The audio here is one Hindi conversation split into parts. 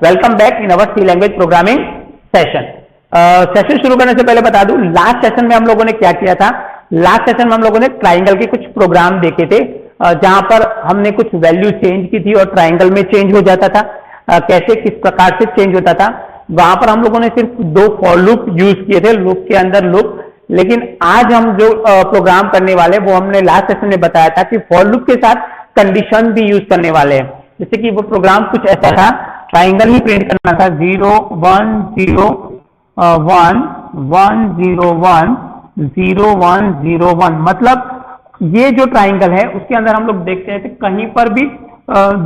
Welcome back in our C language programming session. Session शुरू करने से पहले बता दूं, लास्ट सेशन में हम लोगों ने क्या किया था। लास्ट सेशन में हम लोगों ने ट्राइंगल के कुछ प्रोग्राम देखे थे, जहां पर हमने कुछ वैल्यू चेंज की थी और ट्राइंगल में चेंज हो जाता था। कैसे, किस प्रकार से चेंज होता था। वहां पर हम लोगों ने सिर्फ 2 फॉर लूप यूज किए थे, लूप के अंदर लूप। लेकिन आज हम जो प्रोग्राम करने वाले, वो हमने लास्ट सेशन में बताया था कि फॉर लूप के साथ कंडीशन भी यूज करने वाले हैं। जैसे कि वो प्रोग्राम कुछ ऐसा था, ट्राइंगल ही प्रिंट करना था, 0 1 0 1 1 0 1 0 1 0 1। मतलब ये जो ट्राइंगल है उसके अंदर हम लोग देखते हैं कि कहीं पर भी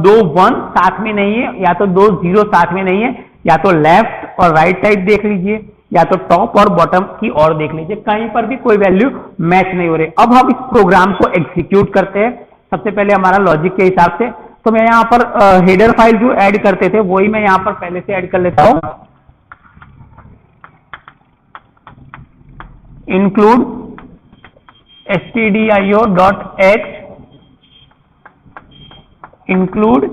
2 1 साथ में नहीं है, या तो 2 0 साथ में नहीं है, या तो लेफ्ट और राइट साइड देख लीजिए, या तो टॉप और बॉटम की ओर देख लीजिए, कहीं पर भी कोई वैल्यू मैच नहीं हो रही। अब हम इस प्रोग्राम को एग्जीक्यूट करते हैं। सबसे पहले हमारा लॉजिक के हिसाब से, तो मैं यहाँ पर हेडर फाइल जो ऐड करते थे वही मैं यहाँ पर पहले से ऐड कर लेता हूँ। इंक्लूड stdio.h इंक्लूड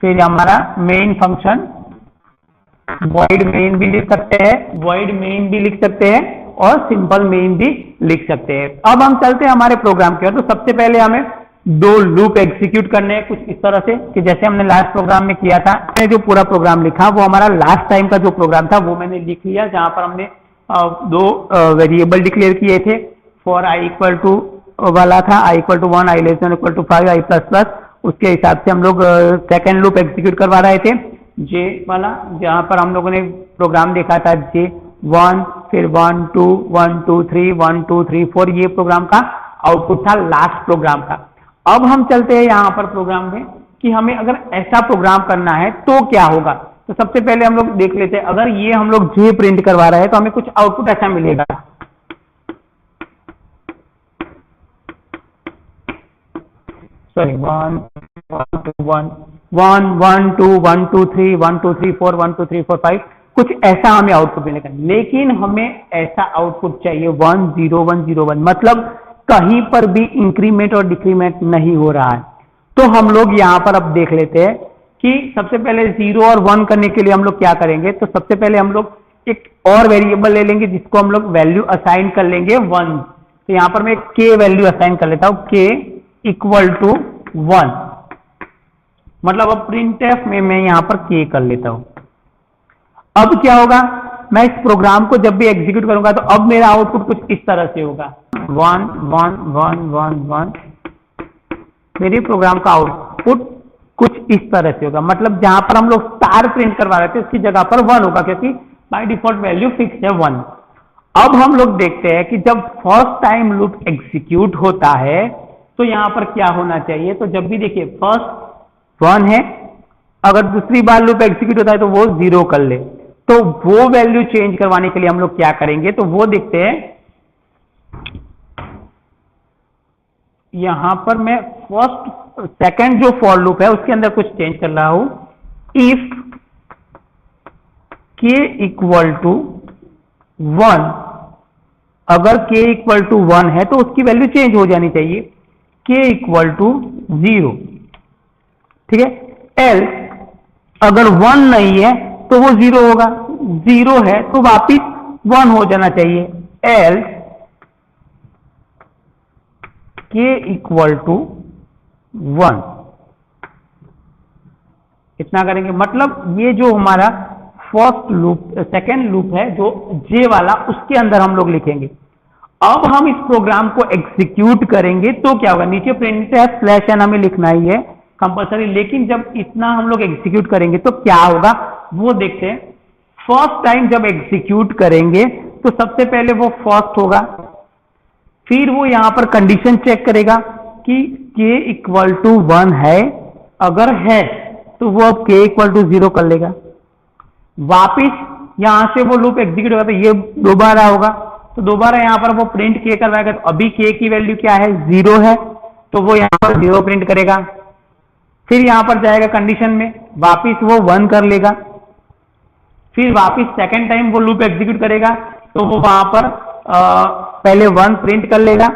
फिर हमारा मेन फंक्शन, void main भी लिख सकते हैं, void main भी लिख सकते हैं और सिंपल मेन भी लिख सकते हैं। अब हम चलते हैं हमारे प्रोग्राम की ओर। तो सबसे पहले हमें 2 लूप एग्जीक्यूट करने हैं, कुछ इस तरह से कि जैसे हमने लास्ट प्रोग्राम में किया था। मैंने जो पूरा प्रोग्राम लिखा वो हमारा लास्ट टाइम का जो प्रोग्राम था वो मैंने लिख लिया, जहां पर हमने 2 वेरिएबल डिक्लेयर किए थे। फॉर i इक्वल टू वाला था, i equal to 1, i less than equal to 5, i plus plus. उसके हिसाब से हम लोग सेकेंड लूप एग्जीक्यूट करवा रहे थे, जे वाला, जहां पर हम लोगों ने प्रोग्राम देखा था जे 1, फिर 1 2 1 2 3 1 2 3 4। ये प्रोग्राम का आउटपुट था लास्ट प्रोग्राम का। अब हम चलते हैं यहाँ पर प्रोग्राम में कि हमें अगर ऐसा प्रोग्राम करना है तो क्या होगा। तो सबसे पहले हम लोग देख लेते हैं, अगर ये हम लोग जे प्रिंट करवा रहे हैं तो हमें कुछ आउटपुट ऐसा मिलेगा। सॉरी 1 1 2 1 1 1 2 1 2 3 1 2 3 4 1 2 3 4 5, कुछ ऐसा हमें आउटपुट मिलेगा। लेकिन हमें ऐसा आउटपुट चाहिए 1 0 1 0 1, मतलब कहीं पर भी इंक्रीमेंट और डिक्रीमेंट नहीं हो रहा है। तो हम लोग यहाँ पर अब देख लेते हैं कि सबसे पहले 0 और 1 करने के लिए हम लोग क्या करेंगे। तो सबसे पहले हम लोग एक और वेरिएबल ले लेंगे जिसको हम लोग वैल्यू असाइन कर लेंगे 1। तो यहाँ पर मैं k वैल्यू असाइन कर लेता हूँ, k इक्वल टू 1। मतलब अब प्रिंटफ में मैं यहाँ पर k कर लेता हूँ। अब क्या होगा, मैं इस प्रोग्राम को जब भी एग्जीक्यूट करूंगा तो अब मेरा आउटपुट कुछ इस तरह से होगा, 1 1 1 1 1। मेरे प्रोग्राम का आउटपुट कुछ इस तरह से होगा। मतलब जहां पर हम लोग स्टार प्रिंट करवा रहे थे उसकी जगह पर 1 होगा, क्योंकि बाय डिफॉल्ट वैल्यू फिक्स है 1। अब हम लोग देखते हैं कि जब फर्स्ट टाइम लूप एग्जीक्यूट होता है तो यहां पर क्या होना चाहिए। तो जब भी देखिए फर्स्ट 1 है, अगर दूसरी बार लूप एग्जीक्यूट होता है तो वो 0 कर ले। तो वो वैल्यू चेंज करवाने के लिए हम लोग क्या करेंगे, तो वो देखते हैं। यहां पर मैं सेकंड जो फॉर लूप है उसके अंदर कुछ चेंज कर रहा हूं। इफ k इक्वल टू 1, अगर k इक्वल टू 1 है तो उसकी वैल्यू चेंज हो जानी चाहिए, k इक्वल टू 0। ठीक है। एल्स अगर 1 नहीं है तो वो 0 होगा, 0 है तो वापिस 1 हो जाना चाहिए। एल्स k इक्वल टू 1, इतना करेंगे। मतलब ये जो हमारा फर्स्ट लूप, सेकेंड लूप है जो जे वाला, उसके अंदर हम लोग लिखेंगे। अब हम इस प्रोग्राम को एग्जीक्यूट करेंगे तो क्या होगा, नीचे printf /n हमें लिखना ही है कंपल्सरी। लेकिन जब इतना हम लोग एग्जीक्यूट करेंगे तो क्या होगा वो देखते हैं। फर्स्ट टाइम जब एग्जीक्यूट करेंगे तो सबसे पहले वो फर्स्ट होगा, फिर वो यहां पर कंडीशन चेक करेगा कि k इक्वल टू 1 है। अगर है तो वो अब k इक्वल टू 0 कर लेगा। वापिस यहां से वो लूप एग्जीक्यूट होगा तो ये दोबारा होगा, तो दोबारा यहां पर वो प्रिंट k करवाएगा। तो अभी k की वैल्यू क्या है, 0 है, तो वो यहां पर 0 प्रिंट करेगा। फिर यहां पर जाएगा कंडीशन में, वापिस वो 1 कर लेगा। फिर वापिस सेकेंड टाइम वो लूप एग्जीक्यूट करेगा तो वो वहां पर पहले 1 प्रिंट कर लेगा,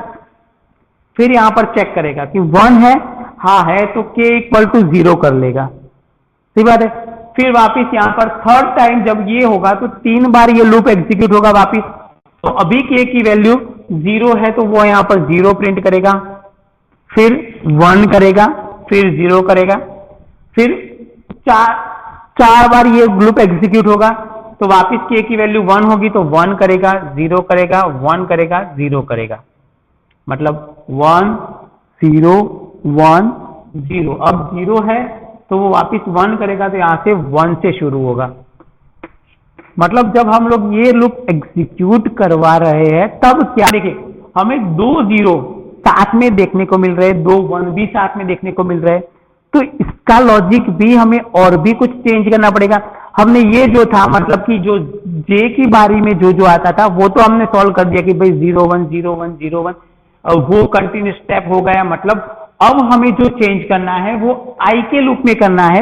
फिर यहाँ पर चेक करेगा कि 1 है, हाँ है, तो k इक्वल टू 0 कर लेगा। सही बात है। फिर वापिस यहाँ पर थर्ड टाइम जब ये होगा तो 3 बार ये लूप एग्जीक्यूट होगा वापिस। तो अभी k की वैल्यू 0 है तो वो यहाँ पर 0 प्रिंट करेगा, फिर 1 करेगा, फिर 0 करेगा, फिर चार बार ये लूप एग्जीक्यूट होगा तो वापिस k की वैल्यू 1 होगी तो 1 करेगा, 0 करेगा, 1 करेगा, 0 करेगा, मतलब 1 0 1 0। अब 0 है तो वो वापिस 1 करेगा तो यहां से 1 से शुरू होगा। मतलब जब हम लोग ये लूप एग्जीक्यूट करवा रहे हैं तब क्या, देखिए हमें 2 0 साथ में देखने को मिल रहे हैं, 2 1 भी साथ में देखने को मिल रहे हैं, तो इसका लॉजिक भी हमें और भी कुछ चेंज करना पड़ेगा। हमने ये जो था मतलब कि जो j की बारी में जो आता था वो तो हमने सॉल्व कर दिया कि भाई 0 1 0 1 0 1, वो कंटिन्यूस स्टेप हो गया। मतलब अब हमें जो चेंज करना है वो i के लूप में करना है,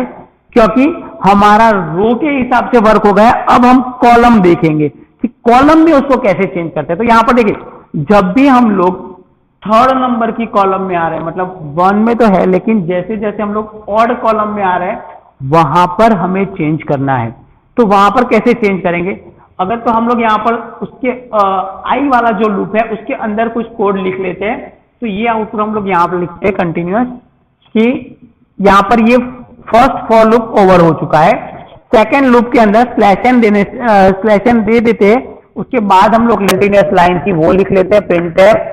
क्योंकि हमारा रो के हिसाब से वर्क हो गया। अब हम कॉलम देखेंगे कि कॉलम में उसको कैसे चेंज करते हैं। तो यहां पर देखिए, जब भी हम लोग थर्ड नंबर की कॉलम में आ रहे हैं, मतलब 1 में तो है, लेकिन जैसे जैसे हम लोग ऑड कॉलम में आ रहे हैं वहां पर हमें चेंज करना है। तो वहां पर कैसे चेंज करेंगे, अगर तो हम लोग यहाँ पर उसके आई वाला जो लूप है उसके अंदर कुछ कोड लिख लेते हैं। तो ये आउटपुट हम लोग यहाँ पर लिखते हैं कंटिन्यूअस, कि यहाँ पर ये फर्स्ट फॉर लूप ओवर हो चुका है। सेकेंड लूप के अंदर स्लैश एन दे देते हैं, उसके बाद हम लोग कंटिन्यूअस लाइन की वो लिख लेते हैं printf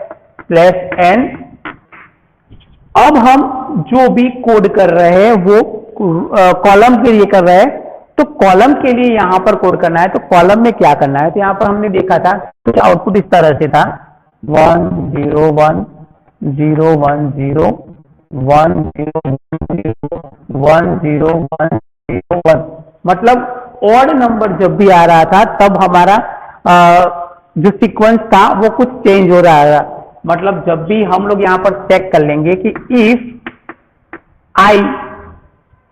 /n। अब हम जो भी कोड कर रहे हैं वो कॉलम के लिए कर रहे हैं, तो कॉलम के लिए यहां पर कोड करना है। तो कॉलम में क्या करना है, तो यहां पर हमने देखा था तो आउटपुट इस तरह से था 1 0 1 0 1 0 1 0 1 0 1 0 1। मतलब ऑड नंबर जब भी आ रहा था तब हमारा जो सीक्वेंस था वो कुछ चेंज हो रहा था। मतलब जब भी हम लोग यहां पर चेक कर लेंगे कि इफ आई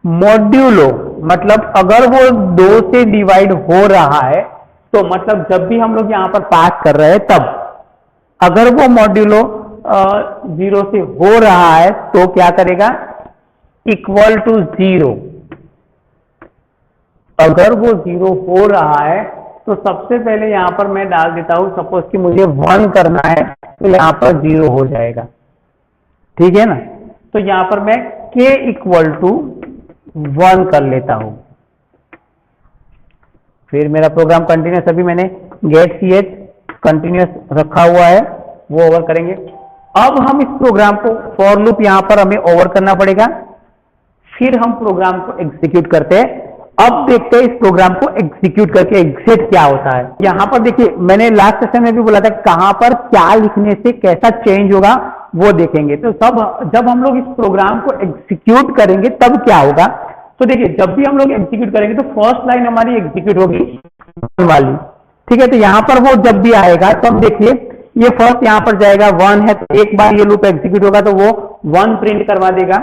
मॉड्यूलो, मतलब अगर वो 2 से डिवाइड हो रहा है तो मतलब जब भी हम लोग यहां पर पास कर रहे हैं तब अगर वो मॉड्यूलो 0 से हो रहा है तो क्या करेगा, इक्वल टू 0। अगर वो 0 हो रहा है तो सबसे पहले यहां पर मैं डाल देता हूं, सपोज कि मुझे 1 करना है तो यहां पर 0 हो जाएगा, ठीक है ना। तो यहां पर मैं k इक्वल टू 1 कर लेता हूं। फिर मेरा प्रोग्राम कंटिन्यूस, अभी मैंने गेट ch कंटिन्यूस रखा हुआ है, वो ओवर करेंगे। अब हम इस प्रोग्राम को फॉर लूप यहां पर हमें ओवर करना पड़ेगा, फिर हम प्रोग्राम को एग्जीक्यूट करते हैं। अब देखते हैं इस प्रोग्राम को एग्जीक्यूट करके एग्जिट क्या होता है। यहां पर देखिए, मैंने लास्ट सेशन में भी बोला था कहां पर क्या लिखने से कैसा चेंज होगा वो देखेंगे। तो जब हम लोग इस प्रोग्राम को एग्जीक्यूट करेंगे तब क्या होगा, तो देखिए जब भी हम लोग एग्जीक्यूट करेंगे तो फर्स्ट लाइन हमारी एग्जीक्यूट होगी वाली, ठीक है। तो यहां पर वो जब भी आएगा तो हम देखिए ये फर्स्ट यहां पर जाएगा 1 है, तो एक बार ये लूप एग्जीक्यूट होगा तो वो 1 प्रिंट करवा देगा,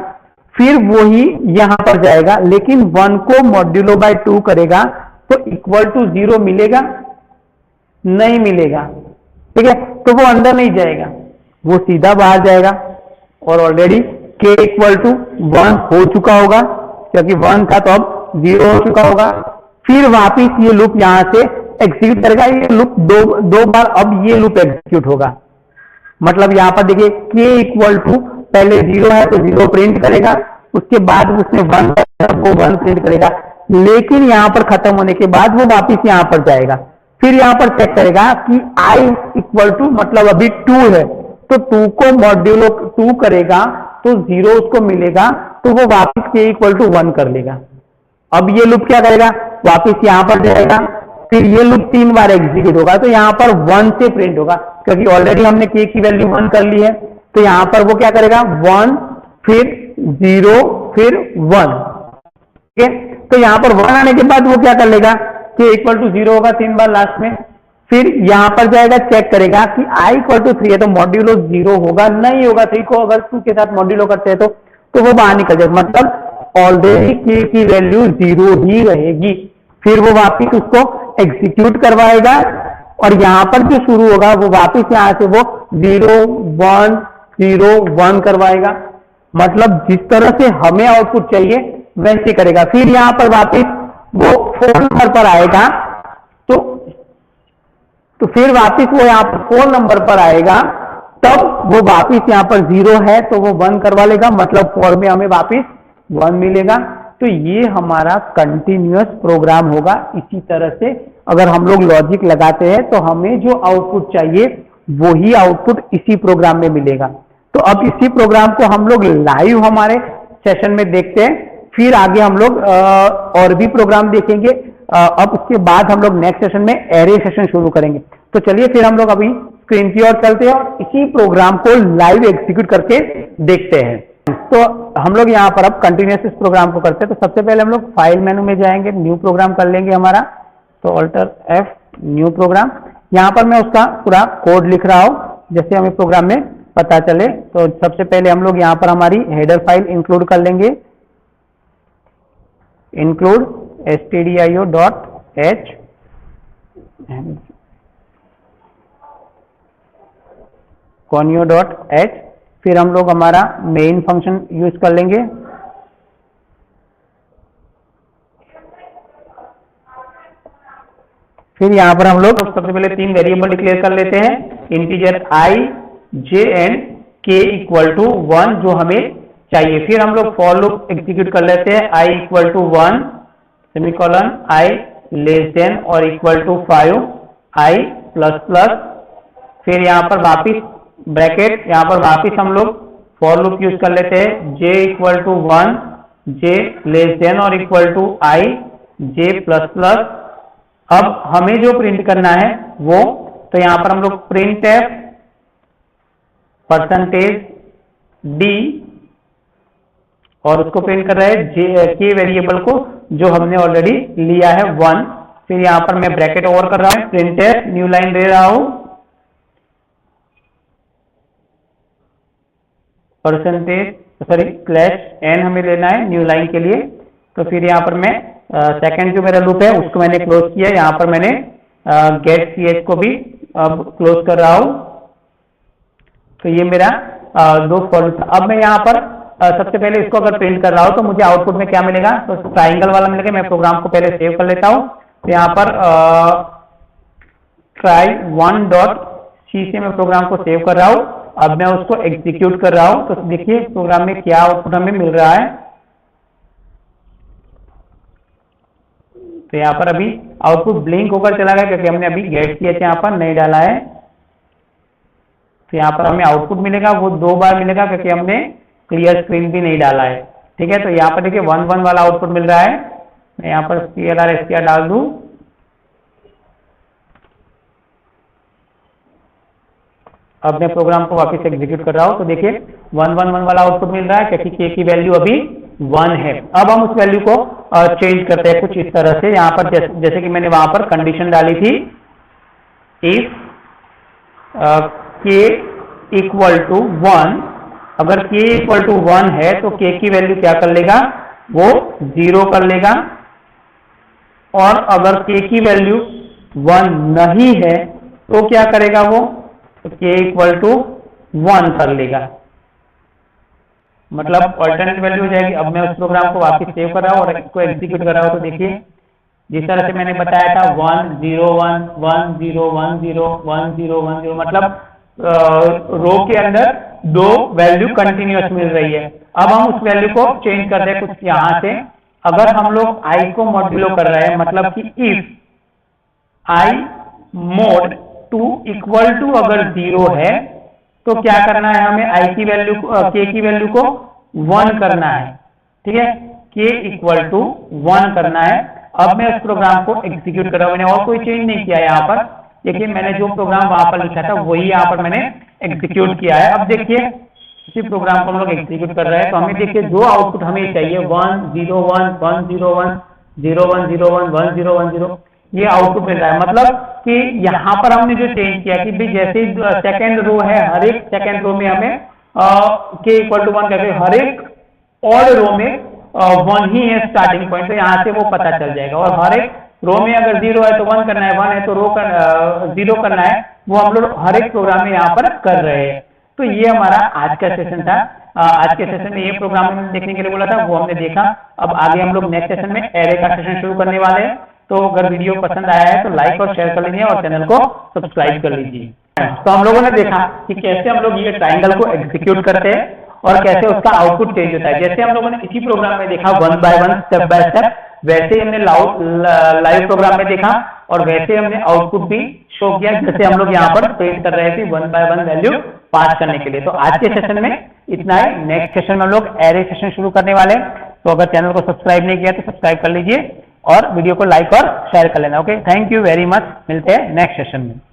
फिर वही यहां पर जाएगा, लेकिन 1 को मॉड्यूलो बाय 2 करेगा तो इक्वल टू 0 मिलेगा, नहीं मिलेगा, ठीक है। तो वो अंदर नहीं जाएगा, वो सीधा बाहर जाएगा और ऑलरेडी k इक्वल टू 1 हो चुका होगा, क्योंकि 1 था तो अब 0 हो चुका होगा। फिर वापिस ये लूप यहां से एग्जीक्यूट करेगा, ये लूप दो बार अब ये लूप एग्जीक्यूट होगा। मतलब यहां पर देखिए k इक्वल टू पहले 0 है तो 0 प्रिंट करेगा, उसके बाद उसने 1 वो 1 प्रिंट करेगा, लेकिन यहां पर खत्म होने के बाद वो वापिस यहां पर जाएगा, फिर यहां पर चेक करेगा कि i इक्वल टू मतलब अभी 2 है तो 2 को मॉड्यूलो 2 करेगा तो 0 उसको मिलेगा, तो वो वापिस k इक्वल टू 1 कर लेगा। अब ये लूप क्या करेगा, वापिस यहां पर जाएगा, फिर ये लूप 3 बार एग्जीक्यूट होगा तो यहां पर 1 से प्रिंट होगा, क्योंकि ऑलरेडी हमने k की वैल्यू 1 कर ली है। तो यहां पर वो क्या करेगा 1 फिर 0 फिर 1, ठीक है। तो यहां पर 1 आने के बाद वो क्या कर लेगा, k इक्वल टू 0 होगा 3 बार लास्ट में, फिर यहां पर जाएगा चेक करेगा कि i इक्वल टू 3 है तो मॉड्यूलो 0 होगा, नहीं होगा, 3 को अगर 2 के साथ मॉड्यूलो करते हैं तो वो बाहर निकल जाएगा, मतलब ऑलरेडी k की वैल्यू 0 ही रहेगी। फिर वो वापिस उसको एग्जीक्यूट करवाएगा और यहां पर जो शुरू होगा वो वापिस यहां से वो 0 1 0 1 करवाएगा, मतलब जिस तरह से हमें आउटपुट चाहिए वैसे करेगा। फिर यहाँ पर वापस वो 4 नंबर पर आएगा, तो फिर वापस वो यहाँ पर 4 नंबर पर आएगा, तब वो वापस यहाँ पर 0 है तो वो 1 करवा लेगा, मतलब 4 में हमें वापस 1 मिलेगा। तो ये हमारा कंटिन्यूअस प्रोग्राम होगा। इसी तरह से अगर हम लोग लॉजिक लगाते हैं तो हमें जो आउटपुट चाहिए वही आउटपुट इसी प्रोग्राम में मिलेगा। तो अब इसी प्रोग्राम को हम लोग लाइव हमारे सेशन में देखते हैं, फिर आगे हम लोग और भी प्रोग्राम देखेंगे। अब उसके बाद हम लोग नेक्स्ट सेशन में एरे सेशन शुरू करेंगे। तो चलिए फिर हम लोग अभी स्क्रीन की ओर चलते हैं और इसी प्रोग्राम को लाइव एग्जीक्यूट करके देखते हैं। तो हम लोग यहाँ पर अब कंटिन्यूअस इस प्रोग्राम को करते हैं। तो सबसे पहले हम लोग फाइल मेनू में जाएंगे, न्यू प्रोग्राम कर लेंगे हमारा। तो ऑल्टर F, न्यू प्रोग्राम। यहाँ पर मैं उसका पूरा कोड लिख रहा हूँ जैसे हमें प्रोग्राम में पता चले। तो सबसे पहले हम लोग यहाँ पर हमारी हेडर फाइल इंक्लूड कर लेंगे, इंक्लूड stdio.h, conio.h। फिर हम लोग हमारा मेन फंक्शन यूज कर लेंगे, फिर यहाँ पर हम लोग सबसे पहले 3 वेरिएबल डिक्लेयर कर लेते हैं, integer i, j and k equal to 1 जो हमें चाहिए। फिर हम लोग फॉर लूप एग्जीक्यूट कर लेते हैं, i equal to 1 semicolon i less than और equal to 5 i plus plus. फिर यहाँ पर वापिस ब्रैकेट, यहाँ पर वापिस हम लोग फॉर लूप यूज कर लेते हैं, j equal to 1 j less than और equal to i j plus plus. अब हमें जो प्रिंट करना है वो, तो यहाँ पर हम लोग प्रिंट f %d और उसको प्रिंट कर रहे हैं k वेरिएबल को जो हमने ऑलरेडी लिया है 1। फिर यहाँ पर मैं ब्रैकेट ओवर कर रहा हूँ, प्रिंट f न्यू लाइन दे रहा हूँ, %n हमें लेना है न्यू लाइन के लिए। तो फिर यहाँ पर मैं सेकंड जो मेरा लूप है उसको मैंने क्लोज किया, यहाँ पर मैंने गेट ch को भी अब क्लोज कर रहा हूँ। तो ये मेरा 2 फॉर लूप। अब मैं यहाँ पर सबसे पहले इसको अगर प्रिंट कर रहा हूँ तो मुझे आउटपुट में क्या मिलेगा, तो ट्राइंगल वाला मिलेगा। मैं प्रोग्राम को पहले सेव कर लेता हूँ। तो यहाँ पर try1.c से मैं प्रोग्राम को सेव कर रहा हूँ। अब मैं उसको एग्जीक्यूट कर रहा हूँ। तो देखिए प्रोग्राम में क्या आउटपुट हमें मिल रहा है। तो यहाँ पर अभी आउटपुट ब्लिंक होकर चला गया क्योंकि हमने अभी गेट ch यहाँ पर नहीं डाला है। तो यहाँ पर हमें आउटपुट मिलेगा, वो 2 बार मिलेगा क्योंकि हमने क्लियर स्क्रीन भी नहीं डाला है। ठीक है, तो यहाँ पर देखिए 1 1 वाला आउटपुट मिल रहा है। मैं यहाँ पर CLR STR डाल दूं, अब मैं प्रोग्राम को वापस एग्जीक्यूट कर रहा हूँ। तो देखिए 1 1 1 वाला आउटपुट मिल रहा है क्योंकि k की वैल्यू अभी 1 है। अब हम उस वैल्यू को चेंज करते हैं कुछ इस तरह से। यहाँ पर जैसे कि मैंने वहां पर कंडीशन डाली थी, इफ k इक्वल टू 1, अगर k इक्वल टू 1 है तो k की वैल्यू क्या कर लेगा, वो 0 कर लेगा। और अगर k की वैल्यू 1 नहीं है तो क्या करेगा वो, तो k इक्वल टू 1 कर लेगा, मतलब ऑल्टरनेट वैल्यू हो जाएगी। अब मैं उस प्रोग्राम को वापस सेव कर रहा हूँ और इसको एग्जीक्यूट कर रहा हूँ। तो देखिए जिस तरह से मैंने बताया था 1 0 1 1 0 1 0 1 0 1 0, मतलब रो के अंदर 2 वैल्यू कंटिन्यूअस मिल रही है। अब हम उस वैल्यू को चेंज कर रहे हैं कुछ यहाँ से। अगर हम लोग i को मॉड्यूलो कर रहे हैं, मतलब कि if i mod 2 equal to अगर 0 है तो क्या करना है, हमें i की वैल्यू k की वैल्यू को 1 करना है। ठीक है, k इक्वल टू 1 करना है। अब मैं उस प्रोग्राम को एग्जीक्यूट कर रहा हूँ, मैंने और कोई चेंज नहीं किया यहाँ पर। देखिए मैंने जो प्रोग्राम वहां पर लिखा था वही यहाँ पर मैंने एग्जीक्यूट किया है। अब देखिए इसी प्रोग्राम को हम लोग एग्जीक्यूट कर रहे हैं तो हमें देखिए जो आउटपुट हमें चाहिए 1 0 1 1 0 1 0 1 0 1 1 0 1 0, ये आउटपुट मिल रहा है। मतलब कि यहाँ पर हमने जो चेंज किया कि भाई जैसे सेकेंड रो है, हर एक सेकेंड रो में हमें k इक्वल टू 1 करके हर एक ऑड रो में 1 ही है स्टार्टिंग पॉइंट, तो यहाँ से वो पता चल जाएगा। और हर एक रो में अगर 0 है तो 1 करना है, 1 है तो 0 करना है, वो हम लोग हर एक प्रोग्राम में यहाँ पर कर रहे हैं। तो ये हमारा आज का सेशन था। आज के सेशन में ये प्रोग्राम हमने देखने के लिए बोला था, वो हमने देखा। अब आगे हम लोग नेक्स्ट सेशन में एरे का सेशन शुरू करने वाले हैं। तो अगर वीडियो पसंद आया है तो लाइक और शेयर कर लीजिए और चैनल को सब्सक्राइब कर लीजिए। तो हम लोगों ने देखा कि कैसे हम लोग ये ट्राइंगल को एग्जीक्यूट करते हैं और कैसे उसका आउटपुट चेंज होता है। जैसे हम लोगों ने इसी प्रोग्राम में देखा 1 by 1 स्टेप बाय स्टेप, वैसे ही हमने लाइव प्रोग्राम में देखा और वैसे हमने आउटपुट भी शो किया, जैसे हम लोग यहाँ पर प्रिंट कर रहे थे 1 by 1 वैल्यू पास करने के लिए। तो आज के सेशन में इतना ही। नेक्स्ट सेशन में हम लोग एरे सेशन शुरू करने वाले हैं। तो अगर चैनल को सब्सक्राइब नहीं किया तो सब्सक्राइब कर लीजिए और वीडियो को लाइक और शेयर कर लेना। Okay, thank you very much. मिलते हैं नेक्स्ट सेशन में।